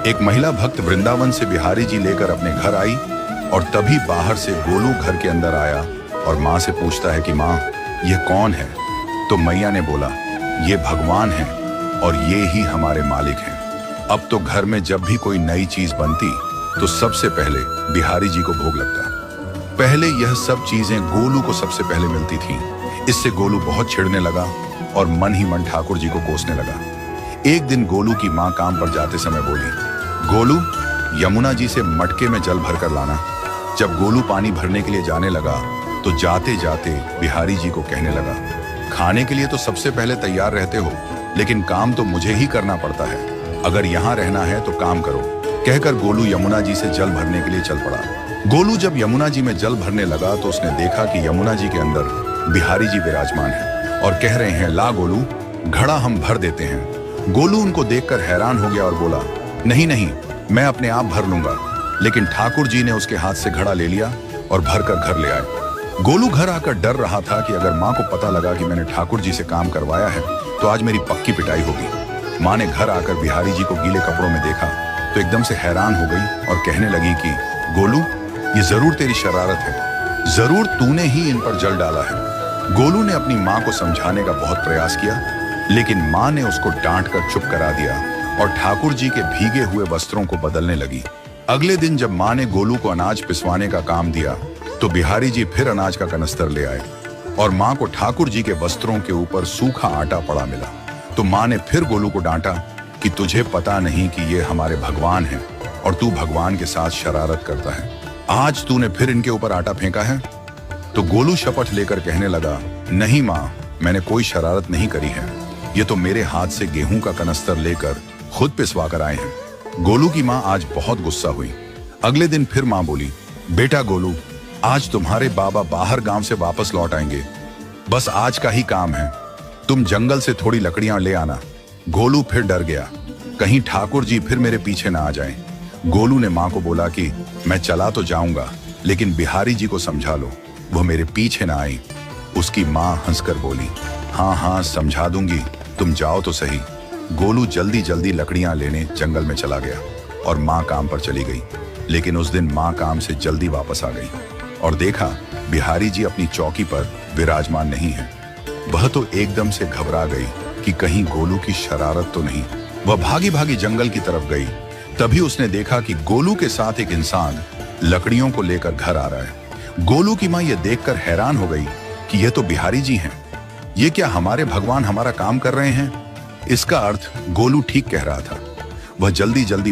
एक महिला भक्त वृंदावन से बिहारी जी लेकर अपने घर आई और तभी बाहर से गोलू घर के अंदर आया और माँ से पूछता है कि माँ, ये कौन है? तो मैया ने बोला, ये भगवान है और ये ही हमारे मालिक हैं। अब तो घर में जब भी कोई नई चीज बनती तो सबसे पहले बिहारी जी को भोग लगता। पहले यह सब चीजें गोलू को सबसे पहले मिलती थीं। इससे गोलू बहुत चिढ़ने लगा और मन ही मन ठाकुर जी को कोसने लगा। एक दिन गोलू की माँ काम पर जाते समय बोली, गोलू, यमुना जी से मटके में जल भर कर लाना। जब गोलू पानी भरने के लिए जाने लगा तो जाते जाते बिहारी जी को कहने लगा, खाने के लिए तो सबसे पहले तैयार रहते हो, लेकिन काम तो मुझे ही करना पड़ता है। अगर यहाँ रहना है तो काम करो। कहकर गोलू यमुना जी से जल भरने के लिए चल पड़ा। गोलू जब यमुना जी में जल भरने लगा तो उसने देखा कि यमुना जी के अंदर बिहारी जी विराजमान हैं और कह रहे हैं, ला गोलू, घड़ा हम भर देते हैं। गोलू उनको देखकर हैरान हो गया और बोला, नहीं नहीं, मैं अपने आप भर लूंगा। लेकिन ठाकुर जी ने उसके हाथ से घड़ा ले लिया और भरकर घर ले आए। गोलू घर आकर डर रहा था कि अगर माँ को पता लगा कि मैंने ठाकुर जी से काम करवाया है तो आज मेरी पक्की पिटाई होगी। माँ ने घर आकर बिहारी जी को गीले कपड़ों में देखा तो एकदम से हैरान हो गई और कहने लगी कि गोलू, ये जरूर तेरी शरारत है, जरूर तूने ही इन पर जल डाला है। गोलू ने अपनी माँ को समझाने का बहुत प्रयास किया, लेकिन माँ ने उसको डांट कर चुप करा दिया और ठाकुर जी के भीगे हुए वस्त्रों को बदलने लगी। अगले दिन जब माँ ने गोलू को अनाज पिसवाने का काम दिया तो बिहारी जी फिर अनाज का कनस्तर ले आए और माँ को ठाकुर जी के वस्त्रों के ऊपर सूखा आटा पड़ा मिला। तो माँ ने फिर गोलू को डांटा कि तुझे पता नहीं कि ये हमारे भगवान हैं और तू भगवान के साथ शरारत करता है। आज तूने फिर इनके ऊपर आटा फेंका है। तो गोलू शपथ लेकर कहने लगा, नहीं माँ, मैंने कोई शरारत नहीं करी है। ये तो मेरे हाथ से गेहूं का कनस्तर लेकर खुद पिसवा कर आए हैं। गोलू की माँ आज बहुत गुस्सा हुई। अगले दिन फिर माँ बोली, बेटा गोलू, आज तुम्हारे बाबा बाहर गांव से वापस लौट आएंगे। बस आज का ही काम है, तुम जंगल से थोड़ी लकड़ियां ले आना। गोलू फिर डर गया, कहीं ठाकुर जी फिर मेरे पीछे ना आ जाएं। गोलू ने माँ को बोला कि मैं चला तो जाऊंगा, लेकिन बिहारी जी को समझा लो, वो मेरे पीछे ना आई। उसकी माँ हंसकर बोली, हाँ हाँ समझा दूंगी, तुम जाओ तो सही। गोलू जल्दी जल्दी लकड़ियां लेने जंगल में चला गया और माँ काम पर चली गई। लेकिन उस दिन माँ काम से जल्दी वापस आ गई और देखा बिहारी जी अपनी चौकी पर विराजमान नहीं है। वह तो एकदम से घबरा गई कि कहीं गोलू की शरारत तो नहीं। वह भागी भागी जंगल की तरफ गई। तभी उसने देखा कि गोलू के साथ एक इंसान लकड़ियों को लेकर घर आ रहा है। गोलू की माँ यह देखकर हैरान हो गई कि यह तो बिहारी जी हैं। ये क्या हमारे भगवान हमारा काम कर रहे हैं? इसका अर्थ गोलू ठीक कह रहा था। वह जल्दी जल्दी